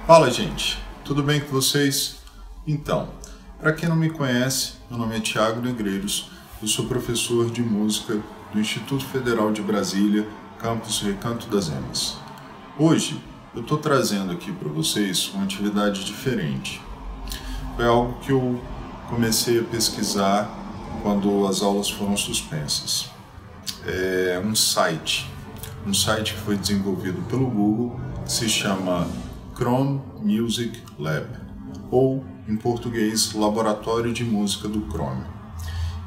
Fala, gente, tudo bem com vocês? Então, para quem não me conhece, meu nome é Thiago Negreiros, eu sou professor de música do Instituto Federal de Brasília, campus Recanto das Emas. Hoje eu estou trazendo aqui para vocês uma atividade diferente. Foi algo que eu comecei a pesquisar quando as aulas foram suspensas. É um site que foi desenvolvido pelo Google, que se chama Chrome Music Lab, ou em português, Laboratório de Música do Chrome.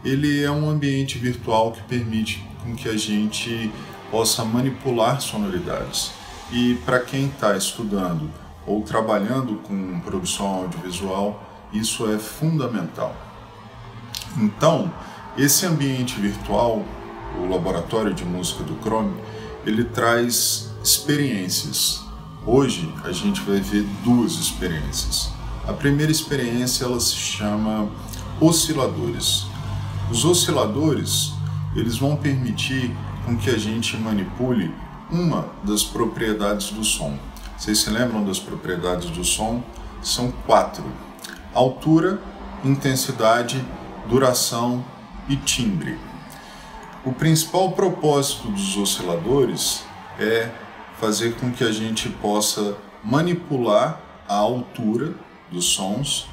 Ele é um ambiente virtual que permite com que a gente possa manipular sonoridades. E para quem está estudando ou trabalhando com produção audiovisual, isso é fundamental. Então, esse ambiente virtual, o Laboratório de Música do Chrome, ele traz experiências. Hoje a gente vai ver duas experiências. A primeira experiência ela se chama osciladores. Os osciladores eles vão permitir com que a gente manipule uma das propriedades do som. Vocês se lembram das propriedades do som? São 4: altura, intensidade, duração e timbre. O principal propósito dos osciladores é fazer com que a gente possa manipular a altura dos sons,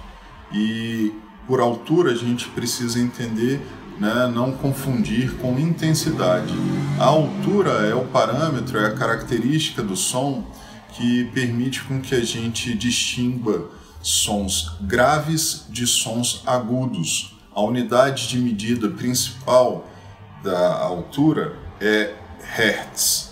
e por altura a gente precisa entender, não confundir com intensidade. A altura é o parâmetro, é a característica do som que permite com que a gente distingua sons graves de sons agudos. A unidade de medida principal da altura é Hertz.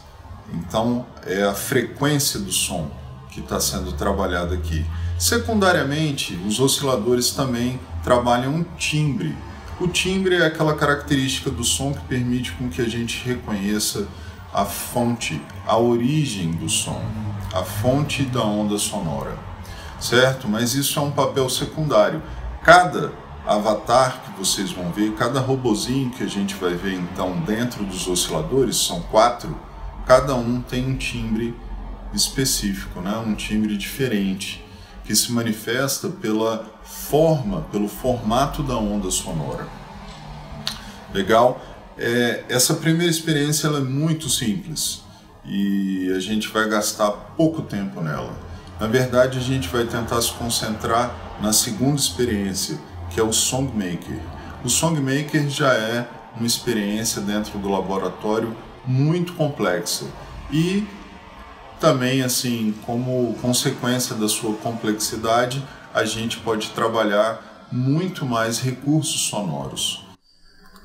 Então, é a frequência do som que está sendo trabalhada aqui. Secundariamente, os osciladores também trabalham o timbre. O timbre é aquela característica do som que permite com que a gente reconheça a fonte, a origem do som, a fonte da onda sonora, certo? Mas isso é um papel secundário. Cada avatar que vocês vão ver, cada robozinho que a gente vai ver então dentro dos osciladores, são 4, cada um tem um timbre específico, um timbre diferente, que se manifesta pela forma, pelo formato da onda sonora. Legal? Essa primeira experiência ela é muito simples e a gente vai gastar pouco tempo nela. Na verdade, a gente vai tentar se concentrar na segunda experiência, que é o Songmaker. O Songmaker já é uma experiência dentro do laboratório muito complexa e também, assim, como consequência da sua complexidade, a gente pode trabalhar muito mais recursos sonoros.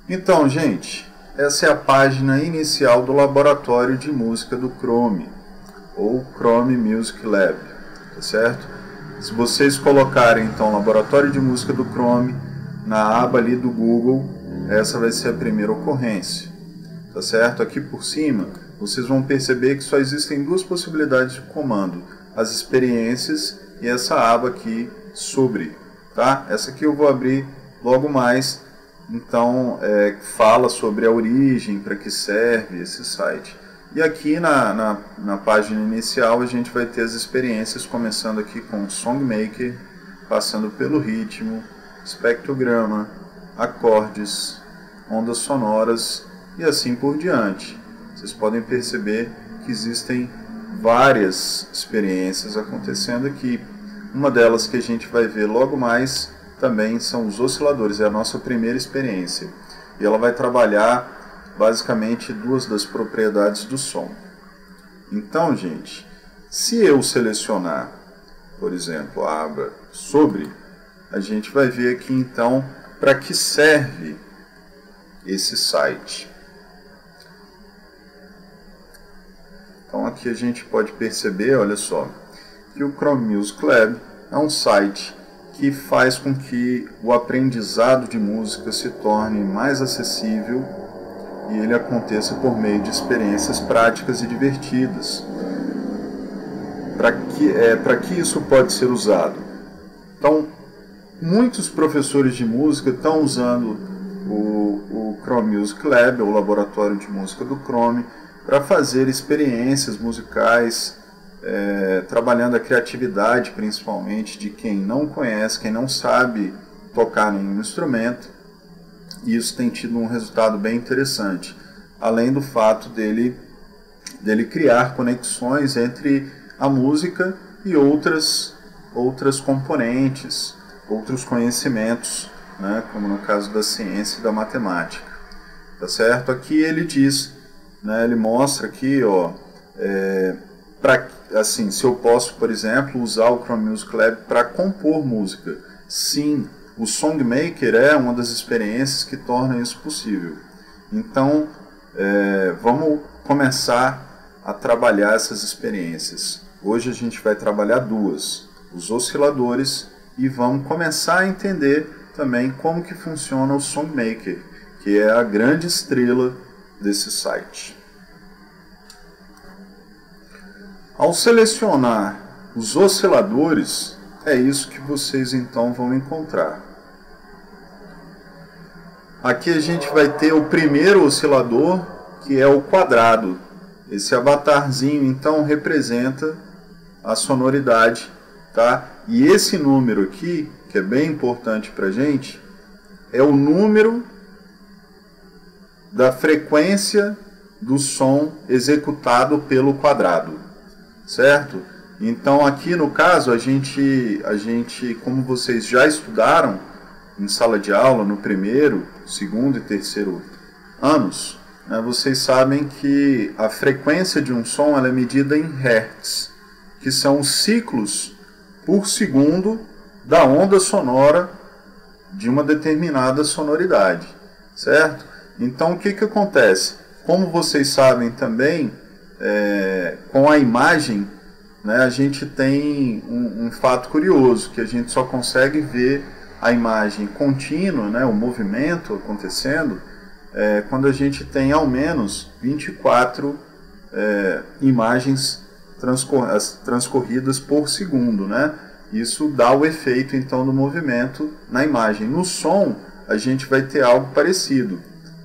Então, gente, essa é a página inicial do Laboratório de Música do Chrome, ou Chrome Music Lab, tá certo? Se vocês colocarem, então, Laboratório de Música do Chrome na aba ali do Google, essa vai ser a primeira ocorrência, tá certo? Aqui por cima, vocês vão perceber que só existem duas possibilidades de comando: as experiências e essa aba aqui sobre, tá? Essa aqui eu vou abrir logo mais, então fala sobre a origem, para que serve esse site. E aqui na página inicial a gente vai ter as experiências, começando aqui com o Songmaker, passando pelo ritmo, espectrograma, acordes, ondas sonoras e assim por diante. Vocês podem perceber que existem várias experiências acontecendo aqui. Uma delas que a gente vai ver logo mais também são os osciladores, é a nossa primeira experiência. E ela vai trabalhar basicamente duas das propriedades do som. Então, gente, se eu selecionar, por exemplo, a aba sobre, a gente vai ver aqui então para que serve esse site. Então aqui a gente pode perceber, olha só, que o Chrome Music Lab é um site que faz com que o aprendizado de música se torne mais acessível e ele aconteça por meio de experiências práticas e divertidas. Para que isso pode ser usado? Então, muitos professores de música estão usando o Chrome Music Lab, o Laboratório de Música do Chrome, para fazer experiências musicais trabalhando a criatividade, principalmente, de quem não conhece, quem não sabe tocar nenhum instrumento, e isso tem tido um resultado bem interessante, além do fato dele criar conexões entre a música e outras componentes, outros conhecimentos, né, como no caso da ciência e da matemática. Tá certo? Aqui ele diz, né, ele mostra aqui, ó, assim, se eu posso, por exemplo, usar o Chrome Music Lab para compor música. Sim, o SongMaker é uma das experiências que torna isso possível. Então, vamos começar a trabalhar essas experiências. Hoje a gente vai trabalhar duas, os osciladores, e vamos começar a entender também como que funciona o SongMaker, que é a grande estrela desse site. Ao selecionar os osciladores, é isso que vocês então vão encontrar. Aqui a gente vai ter o primeiro oscilador, que é o quadrado. Esse avatarzinho então representa a sonoridade, tá? E esse número aqui, que é bem importante para a gente, é o número da frequência do som executado pelo quadrado, certo? Então aqui no caso a gente, como vocês já estudaram em sala de aula no primeiro, segundo e terceiro anos, né, vocês sabem que a frequência de um som ela é medida em hertz, que são os ciclos por segundo da onda sonora de uma determinada sonoridade, certo? Então o que acontece? Como vocês sabem também, com a imagem, né, a gente tem um fato curioso, que a gente só consegue ver a imagem contínua, né, o movimento acontecendo, quando a gente tem ao menos 24 imagens transcorridas por segundo, né? Isso dá o efeito então do movimento na imagem. No som a gente vai ter algo parecido,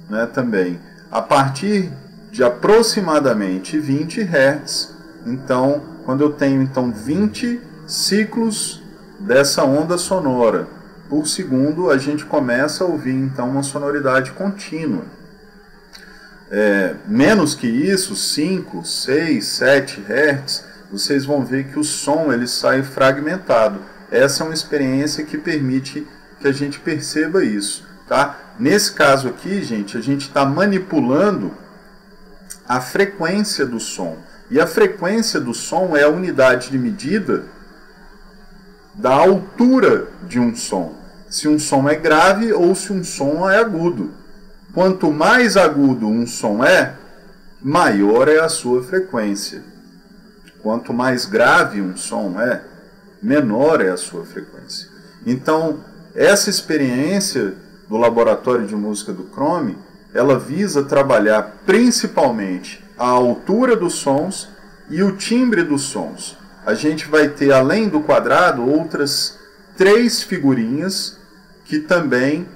né, também. A partir de aproximadamente 20 Hz, então, quando eu tenho então 20 ciclos dessa onda sonora por segundo, a gente começa a ouvir então uma sonoridade contínua. Menos que isso, 5, 6, 7 Hz, vocês vão ver que o som ele sai fragmentado. Essa é uma experiência que permite que a gente perceba isso, tá? Nesse caso aqui, gente, a gente está manipulando a frequência do som. E a frequência do som é a unidade de medida da altura de um som. Se um som é grave ou se um som é agudo. Quanto mais agudo um som é, maior é a sua frequência. Quanto mais grave um som é, menor é a sua frequência. Então, essa experiência do Laboratório de Música do Chrome, ela visa trabalhar principalmente a altura dos sons e o timbre dos sons. A gente vai ter, além do quadrado, outras 3 figurinhas que também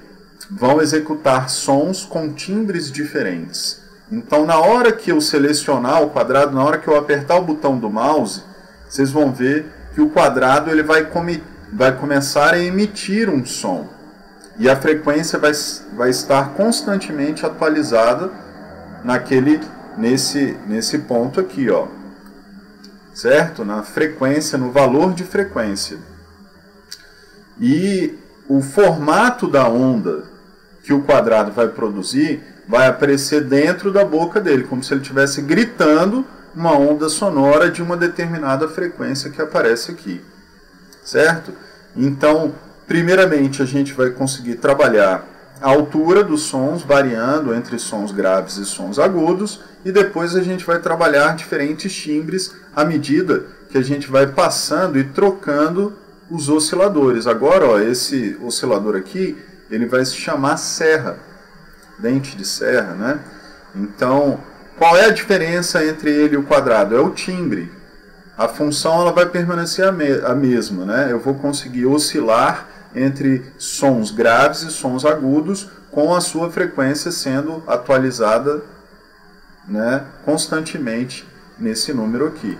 vão executar sons com timbres diferentes. Então, na hora que eu selecionar o quadrado, na hora que eu apertar o botão do mouse, vocês vão ver que o quadrado ele vai começar a emitir um som. E a frequência vai estar constantemente atualizada nesse ponto aqui, ó. Certo? Na frequência, no valor de frequência. E o formato da onda que o quadrado vai produzir vai aparecer dentro da boca dele, como se ele estivesse gritando uma onda sonora de uma determinada frequência que aparece aqui. Certo? Então, primeiramente, a gente vai conseguir trabalhar a altura dos sons, variando entre sons graves e sons agudos, e depois a gente vai trabalhar diferentes timbres à medida que a gente vai passando e trocando os osciladores. Agora, ó, esse oscilador aqui, ele vai se chamar serra, dente de serra, né? Então, qual é a diferença entre ele e o quadrado? É o timbre. A função ela vai permanecer a mesma, né? Eu vou conseguir oscilar entre sons graves e sons agudos, com a sua frequência sendo atualizada, né, constantemente nesse número aqui.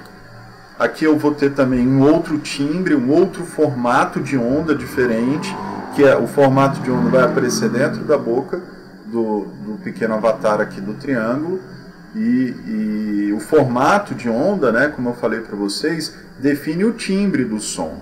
Aqui eu vou ter também um outro timbre, um outro formato de onda diferente, que é o formato de onda vai aparecer dentro da boca do pequeno avatar aqui do triângulo. E o formato de onda, né, como eu falei para vocês, define o timbre do som,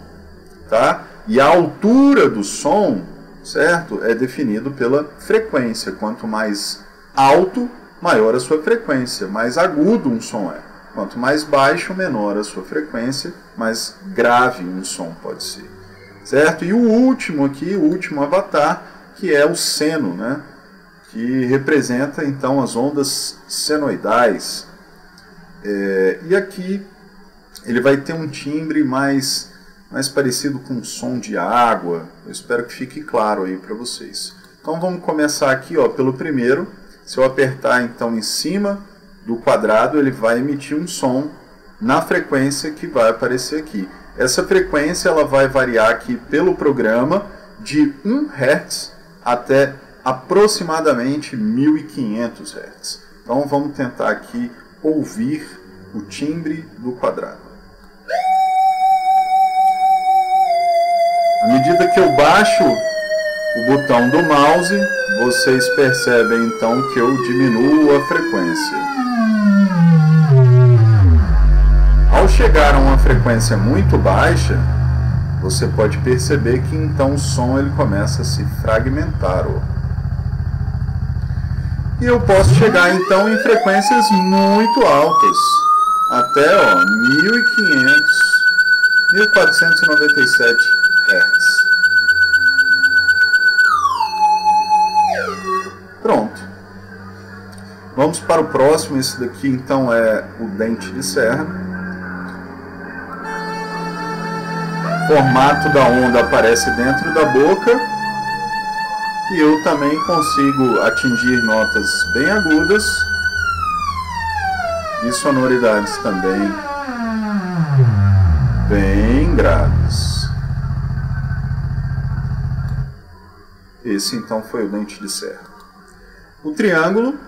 tá? E a altura do som, certo, é definido pela frequência. Quanto mais alto, maior a sua frequência, mais agudo um som é. Quanto mais baixo, menor a sua frequência, mais grave um som pode ser, certo? E o último aqui, o último avatar, que é o seno, né? Que representa então as ondas senoidais. E aqui ele vai ter um timbre mais parecido com o som de água. Eu espero que fique claro aí para vocês. Então vamos começar aqui, ó, pelo primeiro. Se eu apertar então em cima do quadrado, ele vai emitir um som na frequência que vai aparecer aqui. Essa frequência ela vai variar aqui pelo programa de 1 Hz até aproximadamente 1500 Hz. Então vamos tentar aqui ouvir o timbre do quadrado. À medida que eu baixo o botão do mouse, vocês percebem então que eu diminuo a frequência. Ao chegar a uma frequência muito baixa, você pode perceber que então o som ele começa a se fragmentar. E eu posso chegar então em frequências muito altas, até 1500, 1497 Hz. Pronto. Vamos para o próximo. Esse daqui então é o dente de serra. O formato da onda aparece dentro da boca. E eu também consigo atingir notas bem agudas e sonoridades também bem graves. Esse então foi o dente de serra. O triângulo.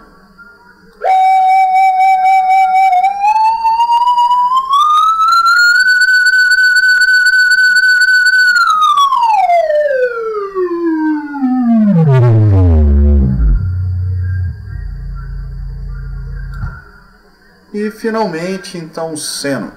E finalmente, então, o seno.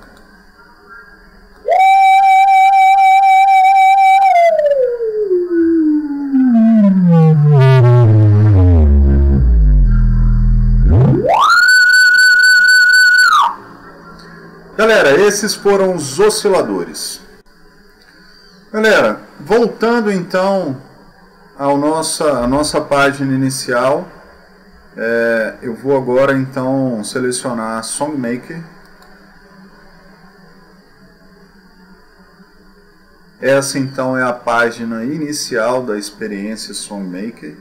Galera, esses foram os osciladores. Galera, voltando então à nossa página inicial. Eu vou agora então selecionar Songmaker. Essa então é a página inicial da experiência Songmaker.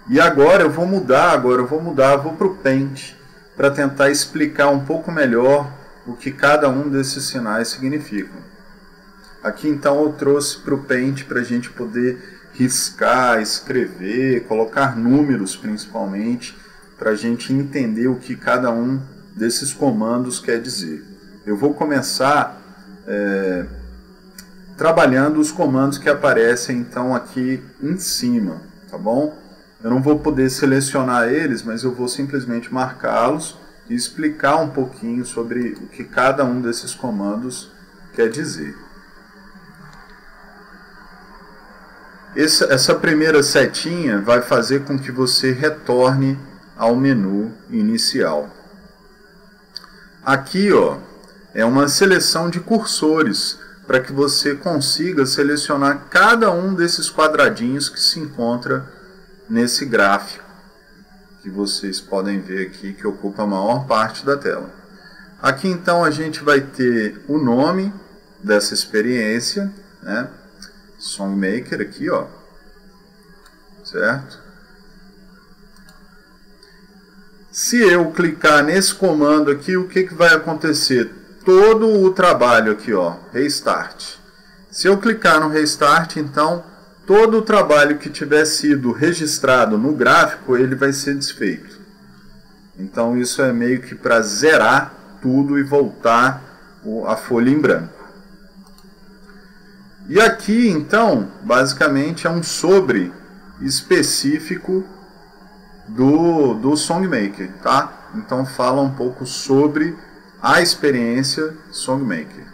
E agora eu vou mudar, vou para o Paint para tentar explicar um pouco melhor o que cada um desses sinais significam. Aqui então eu trouxe para o Paint para a gente poder riscar, escrever, colocar números principalmente, para a gente entender o que cada um desses comandos quer dizer. Eu vou começar trabalhando os comandos que aparecem então aqui em cima, tá bom? Eu não vou poder selecionar eles, mas eu vou simplesmente marcá-los e explicar um pouquinho sobre o que cada um desses comandos quer dizer. Essa primeira setinha vai fazer com que você retorne ao menu inicial. Aqui, ó, é uma seleção de cursores para que você consiga selecionar cada um desses quadradinhos que se encontra nesse gráfico que vocês podem ver aqui, que ocupa a maior parte da tela. Aqui então a gente vai ter o nome dessa experiência, né? Songmaker aqui, ó, certo? Se eu clicar nesse comando aqui, o que vai acontecer? Todo o trabalho aqui, ó, Restart. Se eu clicar no Restart, então, todo o trabalho que tiver sido registrado no gráfico, ele vai ser desfeito. Então, isso é meio que para zerar tudo e voltar a folha em branco. E aqui, então, basicamente é um sobre específico do Songmaker, tá? Então fala um pouco sobre a experiência Songmaker.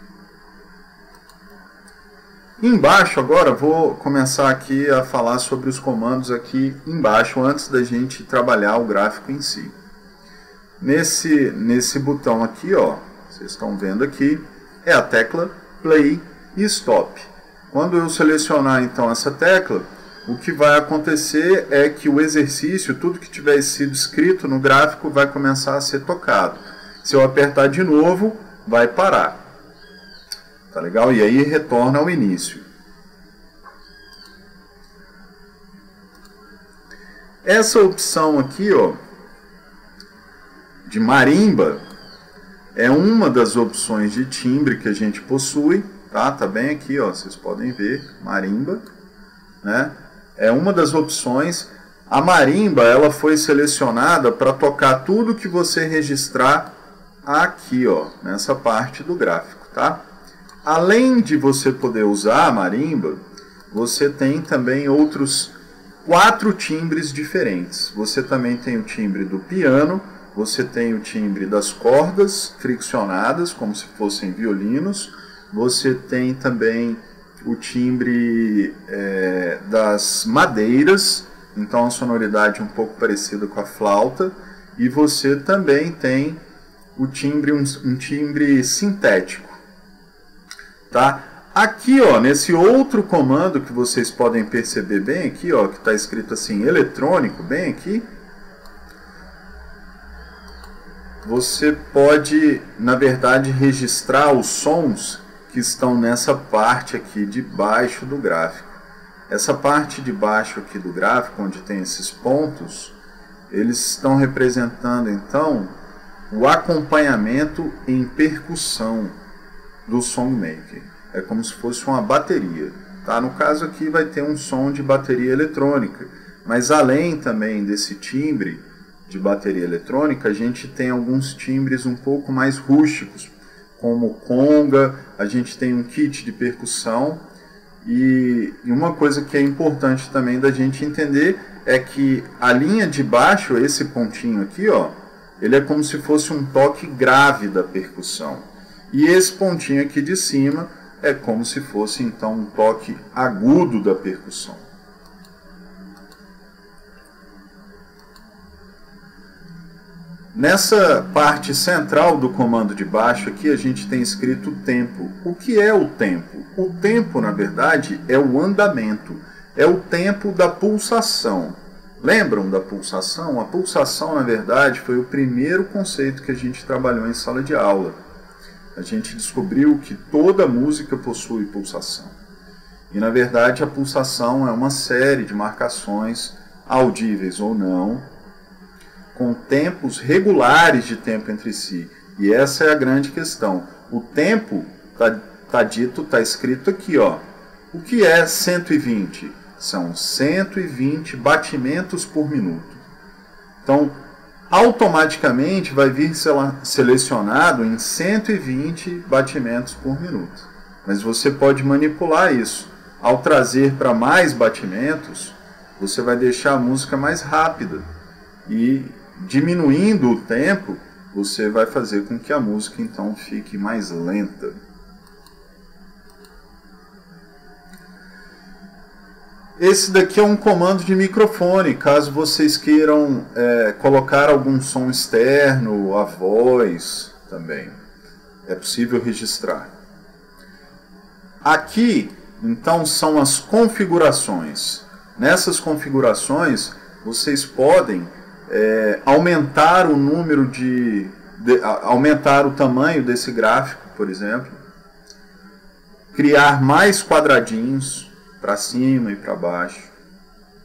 Embaixo agora vou começar aqui a falar sobre os comandos aqui embaixo antes da gente trabalhar o gráfico em si. Nesse botão aqui, ó, vocês estão vendo aqui, é a tecla Play e Stop. Quando eu selecionar então essa tecla, o que vai acontecer é que o exercício, tudo que tiver sido escrito no gráfico vai começar a ser tocado. Se eu apertar de novo, vai parar. Tá legal? E aí retorna ao início. Essa opção aqui, ó, de marimba, é uma das opções de timbre que a gente possui. Tá bem aqui, ó, vocês podem ver, marimba, né? É uma das opções. A marimba, ela foi selecionada para tocar tudo que você registrar aqui, ó, nessa parte do gráfico, tá? Além de você poder usar a marimba, você tem também outros 4 timbres diferentes. Você também tem o timbre do piano, você tem o timbre das cordas friccionadas, como se fossem violinos. Você tem também o timbre das madeiras, então a sonoridade um pouco parecida com a flauta. E você também tem o timbre, um timbre sintético. Tá? Aqui, ó, nesse outro comando que vocês podem perceber bem aqui, ó, que está escrito assim, eletrônico, bem aqui, você pode, na verdade, registrar os sons que estão nessa parte aqui de baixo do gráfico. Essa parte de baixo aqui do gráfico, onde tem esses pontos, eles estão representando, então, o acompanhamento em percussão do Songmaker. É como se fosse uma bateria. Tá? No caso aqui vai ter um som de bateria eletrônica, mas além também desse timbre de bateria eletrônica, a gente tem alguns timbres um pouco mais rústicos, como conga, a gente tem um kit de percussão, e uma coisa que é importante também da gente entender é que a linha de baixo, esse pontinho aqui, ó, ele é como se fosse um toque grave da percussão, e esse pontinho aqui de cima é como se fosse então um toque agudo da percussão. Nessa parte central do comando de baixo aqui a gente tem escrito tempo. O que é o tempo? O tempo, na verdade, é o andamento, é o tempo da pulsação. Lembram da pulsação? A pulsação, na verdade, foi o primeiro conceito que a gente trabalhou em sala de aula. A gente descobriu que toda música possui pulsação. E, na verdade, a pulsação é uma série de marcações, audíveis ou não, com tempos regulares de tempo entre si. E essa é a grande questão. O tempo está escrito aqui, ó. O que é 120? São 120 batimentos por minuto. Então, automaticamente vai vir selecionado em 120 batimentos por minuto. Mas você pode manipular isso. Ao trazer para mais batimentos, você vai deixar a música mais rápida. E diminuindo o tempo, você vai fazer com que a música então fique mais lenta. Esse daqui é um comando de microfone, caso vocês queiram colocar algum som externo, a voz também. É possível registrar. Aqui, então, são as configurações. Nessas configurações, vocês podem aumentar o número aumentar o tamanho desse gráfico, por exemplo, criar mais quadradinhos para cima e para baixo.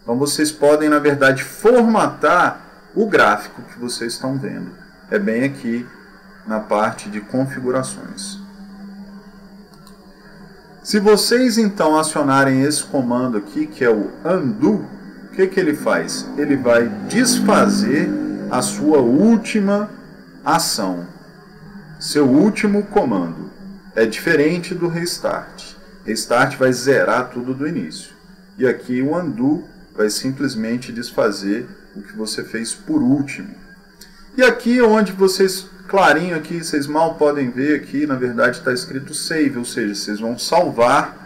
Então vocês podem, na verdade, formatar o gráfico que vocês estão vendo. É bem aqui na parte de configurações. Se vocês então acionarem esse comando aqui, que é o undo, o que ele faz? Ele vai desfazer a sua última ação, seu último comando. é diferente do restart. Restart vai zerar tudo do início. E aqui o undo vai simplesmente desfazer o que você fez por último. E aqui onde vocês, clarinho aqui, vocês mal podem ver aqui, na verdade está escrito save, ou seja, vocês vão salvar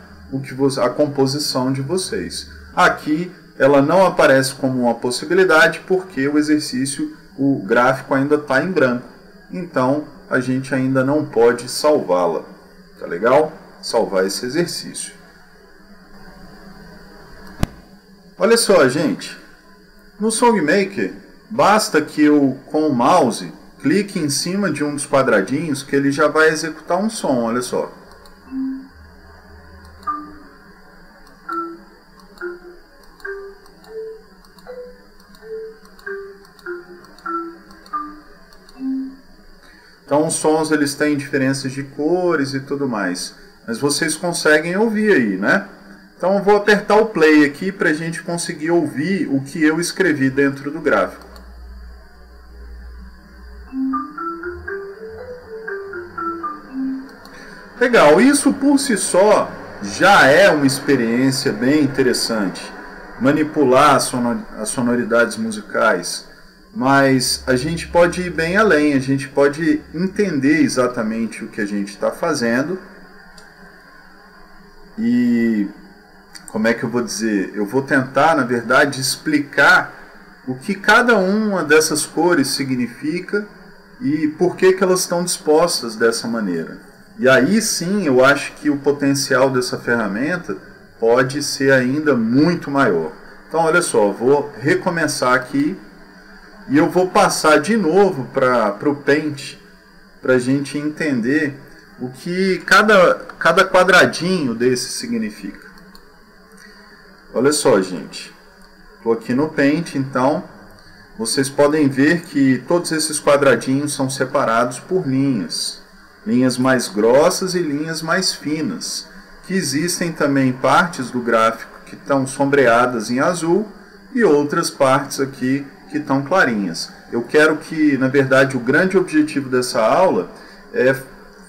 a composição de vocês. Aqui ela não aparece como uma possibilidade porque o exercício, o gráfico ainda está em branco. Então a gente ainda não pode salvá-la. Tá legal? Salvar esse exercício. Olha só, gente. No SongMaker, basta que eu, com o mouse, clique em cima de um dos quadradinhos que ele já vai executar um som. Olha só. Então os sons eles têm diferenças de cores e tudo mais. Mas vocês conseguem ouvir aí, né? Então eu vou apertar o play aqui para a gente conseguir ouvir o que eu escrevi dentro do gráfico. Legal, isso por si só já é uma experiência bem interessante. Manipular as sonoridades musicais. Mas a gente pode ir bem além, a gente pode entender exatamente o que a gente está fazendo. E como é que eu vou dizer? Eu vou tentar, na verdade, explicar o que cada uma dessas cores significa e por que elas estão dispostas dessa maneira. E aí sim eu acho que o potencial dessa ferramenta pode ser ainda muito maior. Então olha só, vou recomeçar aqui e eu vou passar de novo para o Paint para a gente entender o que cada quadradinho desse significa. Olha só, gente. Estou aqui no Paint, então vocês podem ver que todos esses quadradinhos são separados por linhas. Linhas mais grossas e linhas mais finas. Que existem também partes do gráfico que estão sombreadas em azul e outras partes aqui que estão clarinhas. Eu quero que, na verdade, o grande objetivo dessa aula é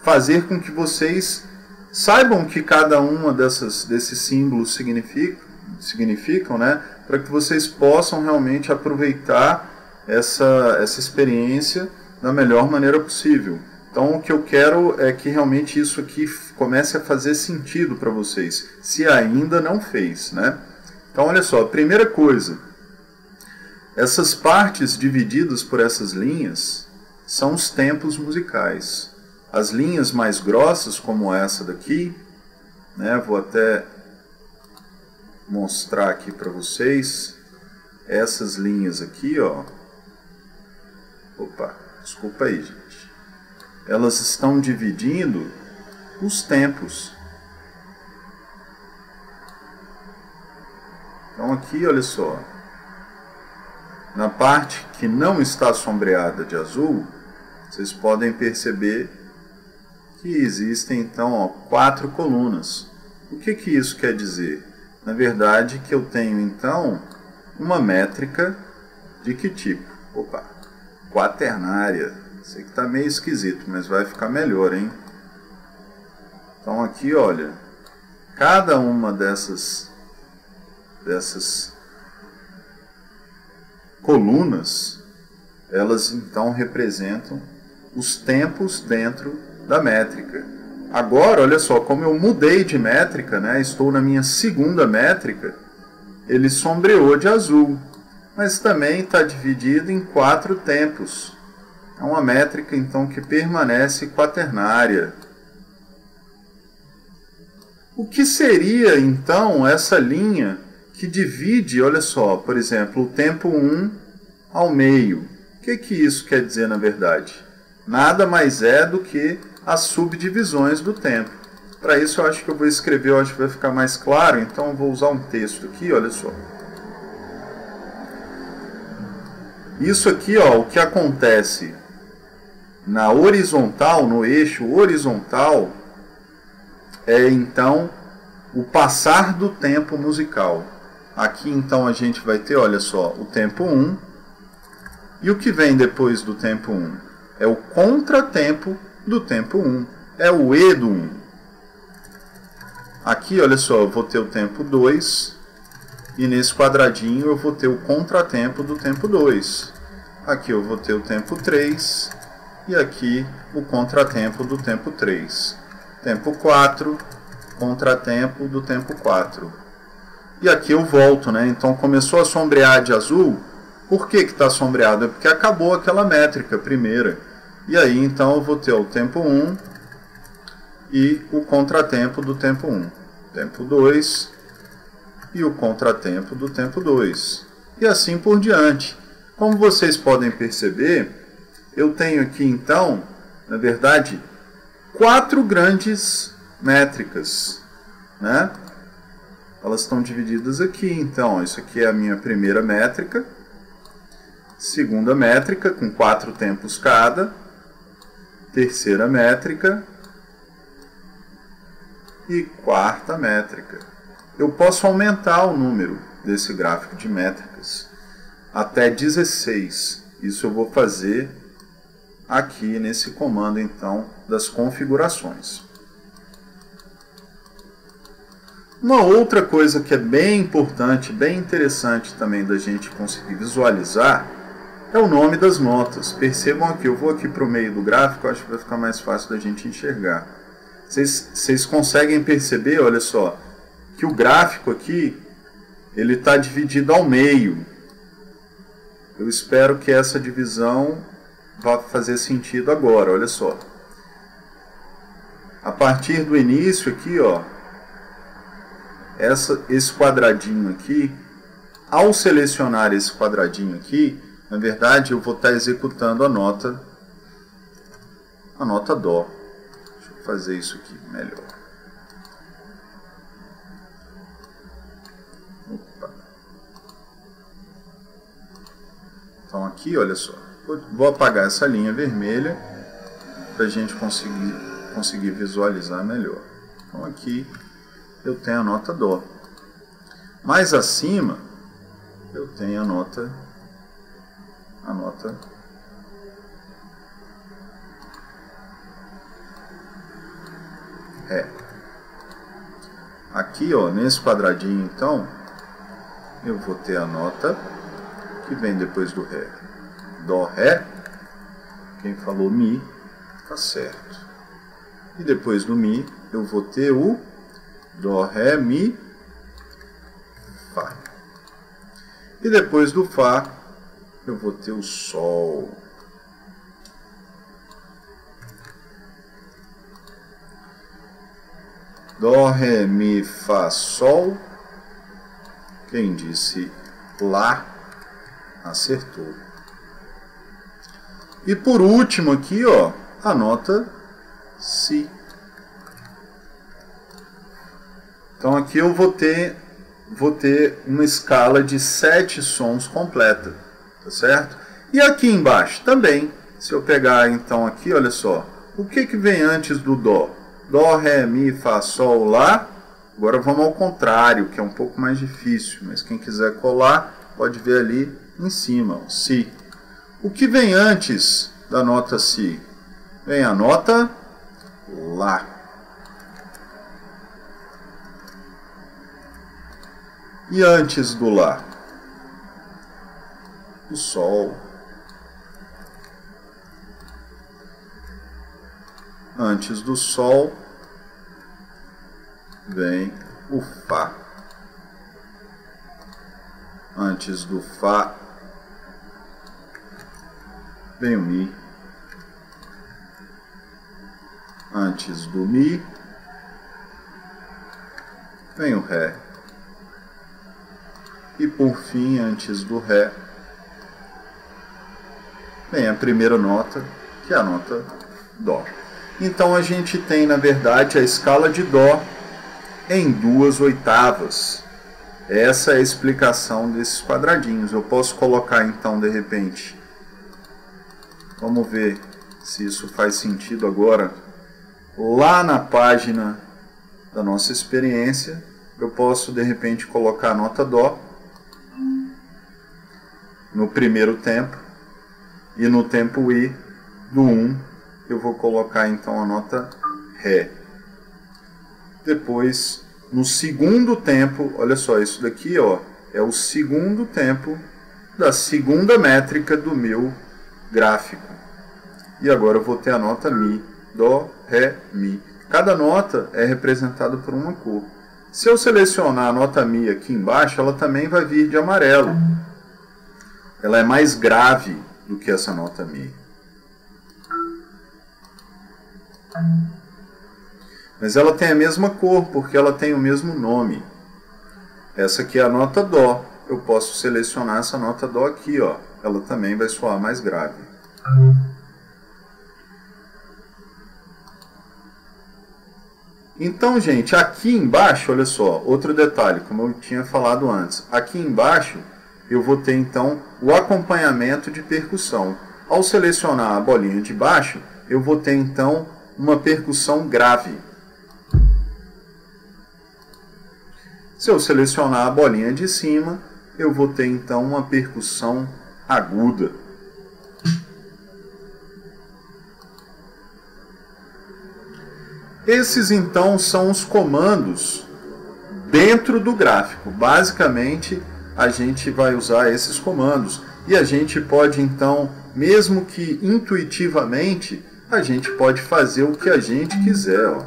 fazer com que vocês saibam que cada uma desses símbolos significam, né? Para que vocês possam realmente aproveitar essa experiência da melhor maneira possível. Então o que eu quero é que realmente isso aqui comece a fazer sentido para vocês, se ainda não fez, né? Então olha só, a primeira coisa, essas partes divididas por essas linhas são os tempos musicais. As linhas mais grossas, como essa daqui, né, vou até mostrar aqui para vocês, essas linhas aqui, ó. Opa, desculpa aí, gente. Elas estão dividindo os tempos. Então aqui, olha só. Na parte que não está sombreada de azul, vocês podem perceber que existem então, ó, 4 colunas. O que isso quer dizer? Na verdade, que eu tenho então uma métrica de que tipo? Opa, quaternária. Sei que está meio esquisito, mas vai ficar melhor, hein? Então aqui, olha, cada uma dessas colunas, elas então representam os tempos dentro da métrica. Agora, olha só, como eu mudei de métrica, né, estou na minha segunda métrica, ele sombreou de azul, mas também está dividido em 4 tempos. É uma métrica então que permanece quaternária. O que seria então essa linha que divide, olha só, por exemplo, o tempo 1 ao meio? O que isso quer dizer na verdade? Nada mais é do que as subdivisões do tempo. Para isso eu acho que eu vou escrever, eu acho que vai ficar mais claro, então eu vou usar um texto aqui, olha só. Isso aqui, ó, o que acontece na horizontal, no eixo horizontal, é então o passar do tempo musical. Aqui então a gente vai ter, olha só, o tempo 1, e o que vem depois do tempo 1? É o contratempo do tempo 1. é o E do 1. Aqui, olha só, eu vou ter o tempo 2, e nesse quadradinho eu vou ter o contratempo do tempo 2. Aqui eu vou ter o tempo 3, e aqui o contratempo do tempo 3. Tempo 4, contratempo do tempo 4. E aqui eu volto, né? Então começou a sombrear de azul. Por que está sombreado? É porque acabou aquela métrica primeira. E aí então eu vou ter o tempo 1 e o contratempo do tempo 1. Tempo 2 e o contratempo do tempo 2. E assim por diante. Como vocês podem perceber, eu tenho aqui então, na verdade, 4 grandes métricas, né? Elas estão divididas aqui, então isso aqui é a minha primeira métrica, segunda métrica com 4 tempos cada, terceira métrica e quarta métrica. Eu posso aumentar o número desse gráfico de métricas até 16. Isso eu vou fazer aqui nesse comando então das configurações. Uma outra coisa que é bem importante, bem interessante também da gente conseguir visualizar é o nome das notas. Percebam aqui, eu vou aqui para o meio do gráfico, acho que vai ficar mais fácil da gente enxergar. Vocês conseguem perceber, olha só, que o gráfico aqui ele está dividido ao meio. Eu espero que essa divisão vá fazer sentido agora, olha só. A partir do início aqui, ó, esse quadradinho aqui, ao selecionar esse quadradinho aqui, na verdade eu vou estar executando a nota Dó. Deixa eu fazer isso aqui melhor. Opa. Então aqui, olha só, vou apagar essa linha vermelha para a gente conseguir visualizar melhor. Então aqui eu tenho a nota Dó. Mais acima eu tenho a nota Ré. Aqui, ó, nesse quadradinho, então, eu vou ter a nota que vem depois do Ré. Dó, Ré. Quem falou Mi, tá certo. E depois do Mi, eu vou ter o Dó, Ré, Mi, Fá. E depois do Fá, eu vou ter o Sol. Dó, Ré, Mi, Fá, Sol. Quem disse Lá, acertou. E por último aqui, ó, a nota Si. Então aqui eu vou ter uma escala de 7 sons completa, tá certo? E aqui embaixo também, se eu pegar então aqui, olha só, o que vem antes do Dó? Dó, Ré, Mi, Fá, Sol, Lá. Agora vamos ao contrário, que é um pouco mais difícil, mas quem quiser colar pode ver ali em cima, ó, Si. O que vem antes da nota Si? Vem a nota Lá. E antes do Lá? O Sol. Antes do Sol vem o Fá. Antes do Fá vem o Mi. Antes do Mi vem o Ré. E por fim, antes do Ré, vem a primeira nota, que é a nota Dó. Então a gente tem, na verdade, a escala de Dó em 2/8. Essa é a explicação desses quadradinhos. Eu posso colocar, então, de repente, vamos ver se isso faz sentido agora, lá na página da nossa experiência, eu posso, de repente, colocar a nota Dó no primeiro tempo, e no tempo I do 1 eu vou colocar então a nota Ré. Depois, no segundo tempo, olha só, isso daqui ó, é o segundo tempo da segunda métrica do meu gráfico. E agora eu vou ter a nota Mi, Dó, Ré, Mi. Cada nota é representada por uma cor. Se eu selecionar a nota Mi aqui embaixo, ela também vai vir de amarelo. Ela é mais grave do que essa nota Mi. Mas ela tem a mesma cor, porque ela tem o mesmo nome. Essa aqui é a nota Dó. Eu posso selecionar essa nota Dó aqui, ó. Ela também vai soar mais grave. Então, gente, aqui embaixo, olha só, outro detalhe, como eu tinha falado antes. Aqui embaixo, eu vou ter, então, o acompanhamento de percussão. Ao selecionar a bolinha de baixo, eu vou ter, então, uma percussão grave. Se eu selecionar a bolinha de cima, eu vou ter, então, uma percussão aguda. Esses, então, são os comandos dentro do gráfico. Basicamente, a gente vai usar esses comandos. E a gente pode, então, mesmo que intuitivamente, a gente pode fazer o que a gente quiser. Ó.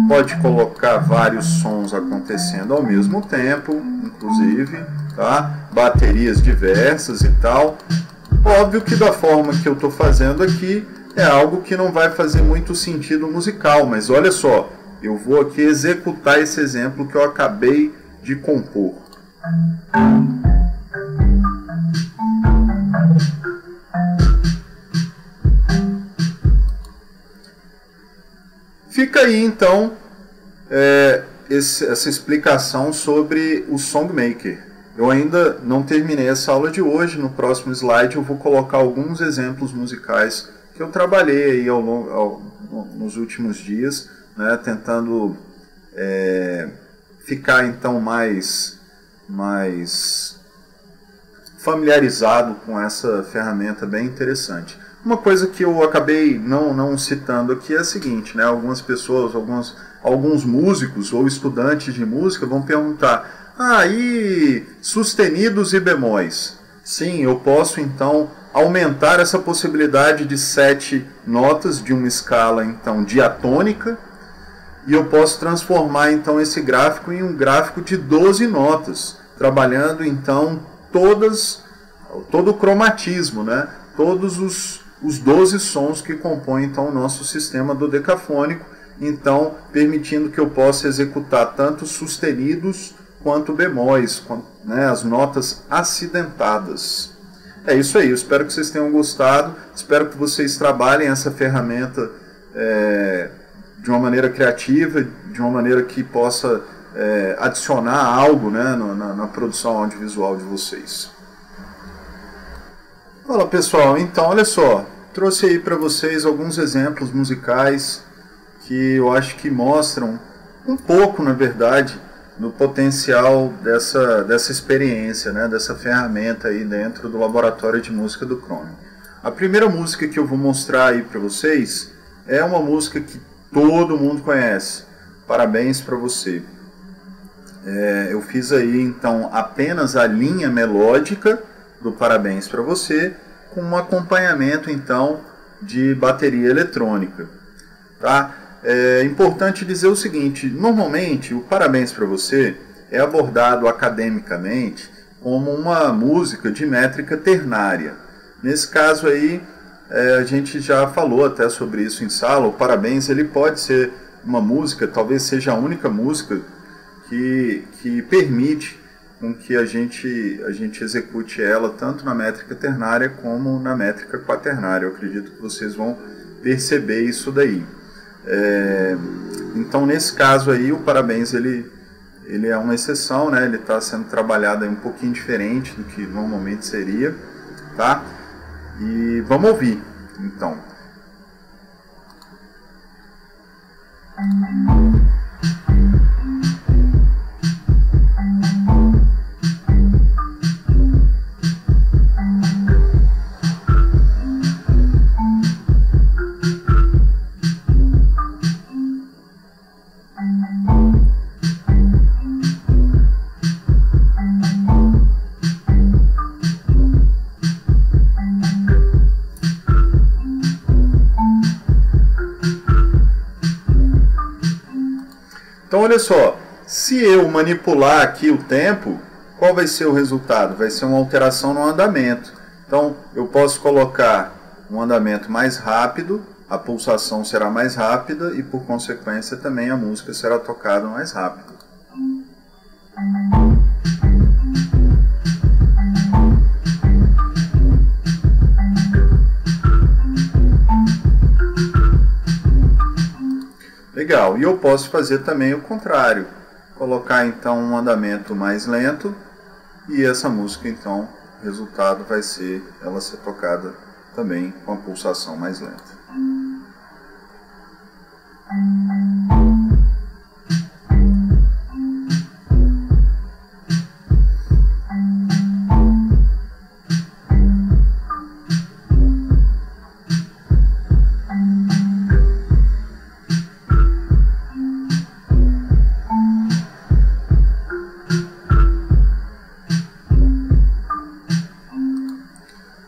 Pode colocar vários sons acontecendo ao mesmo tempo, inclusive, tá? Baterias diversas e tal. Óbvio que da forma que eu estou fazendo aqui, é algo que não vai fazer muito sentido musical, mas olha só, eu vou aqui executar esse exemplo que eu acabei de compor. Fica aí então essa explicação sobre o SongMaker. Eu ainda não terminei essa aula de hoje, no próximo slide eu vou colocar alguns exemplos musicais que eu trabalhei aí nos últimos dias, né, tentando ficar então mais familiarizado com essa ferramenta bem interessante. Uma coisa que eu acabei não citando aqui é a seguinte, né, algumas pessoas, alguns músicos ou estudantes de música vão perguntar: e sustenidos e bemóis? Sim, eu posso então aumentar essa possibilidade de 7 notas de uma escala então diatônica, e eu posso transformar então esse gráfico em um gráfico de 12 notas, trabalhando então todo o cromatismo, né? Todos os 12 sons que compõem então o nosso sistema dodecafônico, então permitindo que eu possa executar tanto sustenidos quanto bemóis, né? As notas acidentadas. É isso aí, eu espero que vocês tenham gostado, espero que vocês trabalhem essa ferramenta de uma maneira criativa, de uma maneira que possa adicionar algo, né, na produção audiovisual de vocês. Olá pessoal, então olha só, trouxe aí para vocês alguns exemplos musicais que eu acho que mostram um pouco, na verdade, no potencial dessa experiência, né, dessa ferramenta aí dentro do laboratório de música do Chrome. A primeira música que eu vou mostrar aí para vocês é uma música que todo mundo conhece. Parabéns para você. Eu fiz aí então apenas a linha melódica do Parabéns para você, com um acompanhamento então de bateria eletrônica, tá? É importante dizer o seguinte: normalmente o Parabéns para você é abordado academicamente como uma música de métrica ternária. Nesse caso aí, a gente já falou até sobre isso em sala. O Parabéns ele pode ser uma música, talvez seja a única música que permite com que a gente execute ela tanto na métrica ternária como na métrica quaternária. Eu acredito que vocês vão perceber isso daí. Então nesse caso aí o Parabéns ele é uma exceção, né? Ele está sendo trabalhado aí um pouquinho diferente do que normalmente seria, tá? E vamos ouvir então. Então olha só, se eu manipular aqui o tempo, qual vai ser o resultado? Vai ser uma alteração no andamento. Então eu posso colocar um andamento mais rápido, a pulsação será mais rápida e por consequência também a música será tocada mais rápido. Legal, e eu posso fazer também o contrário, colocar então um andamento mais lento e essa música então, o resultado vai ser ela ser tocada também com a pulsação mais lenta.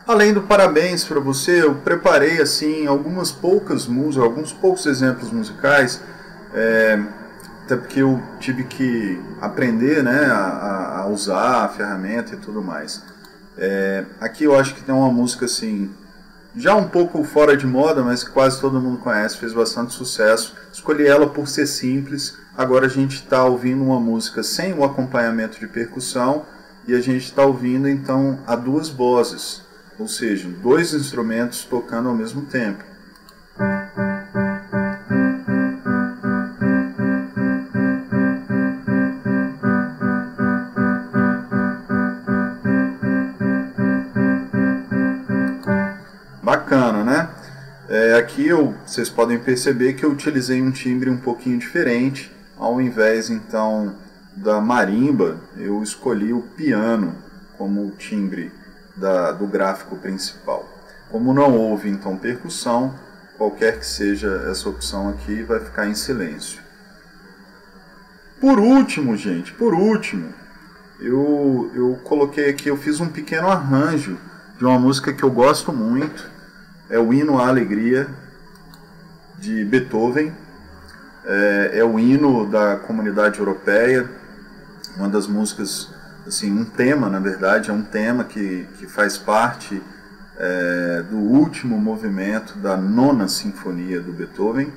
Além do parabéns para você, eu preparei assim algumas poucas músicas, alguns poucos exemplos musicais, até porque eu tive que aprender, né, a usar a ferramenta e tudo mais. Aqui eu acho que tem uma música assim, já um pouco fora de moda, mas que quase todo mundo conhece, fez bastante sucesso. Escolhi ela por ser simples. Agora a gente está ouvindo uma música sem o acompanhamento de percussão e a gente está ouvindo então a duas vozes. Ou seja, dois instrumentos tocando ao mesmo tempo. Bacana, né? Aqui vocês podem perceber que eu utilizei um timbre um pouquinho diferente. Ao invés então da marimba, eu escolhi o piano como timbre do gráfico principal. Como não houve então percussão, qualquer que seja essa opção aqui vai ficar em silêncio. Por último, gente, eu coloquei aqui, eu fiz um pequeno arranjo de uma música que eu gosto muito, é o Hino à Alegria de Beethoven, é o hino da Comunidade Europeia, uma das músicas, assim, um tema, na verdade, é um tema que faz parte do último movimento da Nona Sinfonia do Beethoven.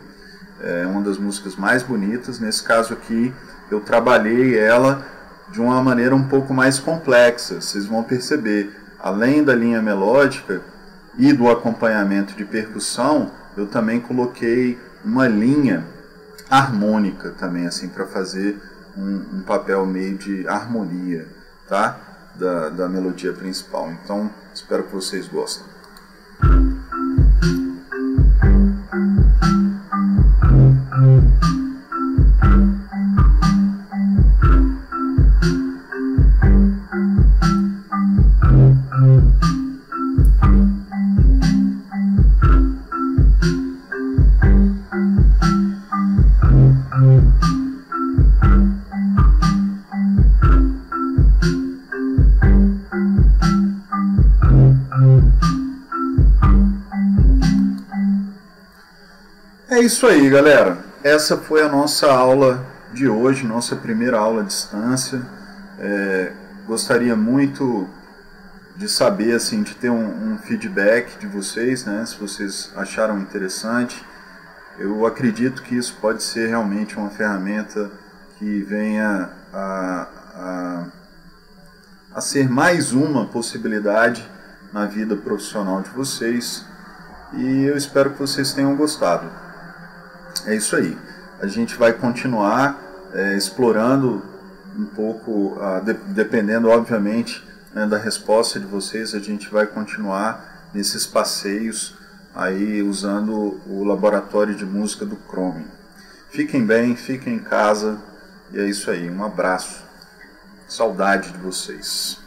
É uma das músicas mais bonitas. Nesse caso aqui, eu trabalhei ela de uma maneira um pouco mais complexa. Vocês vão perceber, além da linha melódica e do acompanhamento de percussão, eu também coloquei uma linha harmônica também, assim, para fazer um papel meio de harmonia, tá? Da melodia principal. Então, espero que vocês gostem. É isso aí, galera. Essa foi a nossa aula de hoje, nossa primeira aula à distância. Gostaria muito de saber, assim, de ter um feedback de vocês, né, se vocês acharam interessante. Eu acredito que isso pode ser realmente uma ferramenta que venha a ser mais uma possibilidade na vida profissional de vocês. E eu espero que vocês tenham gostado. É isso aí. A gente vai continuar explorando um pouco, dependendo, obviamente, né, da resposta de vocês, a gente vai continuar nesses passeios aí usando o laboratório de música do Chrome. Fiquem bem, fiquem em casa e é isso aí. Um abraço. Saudade de vocês.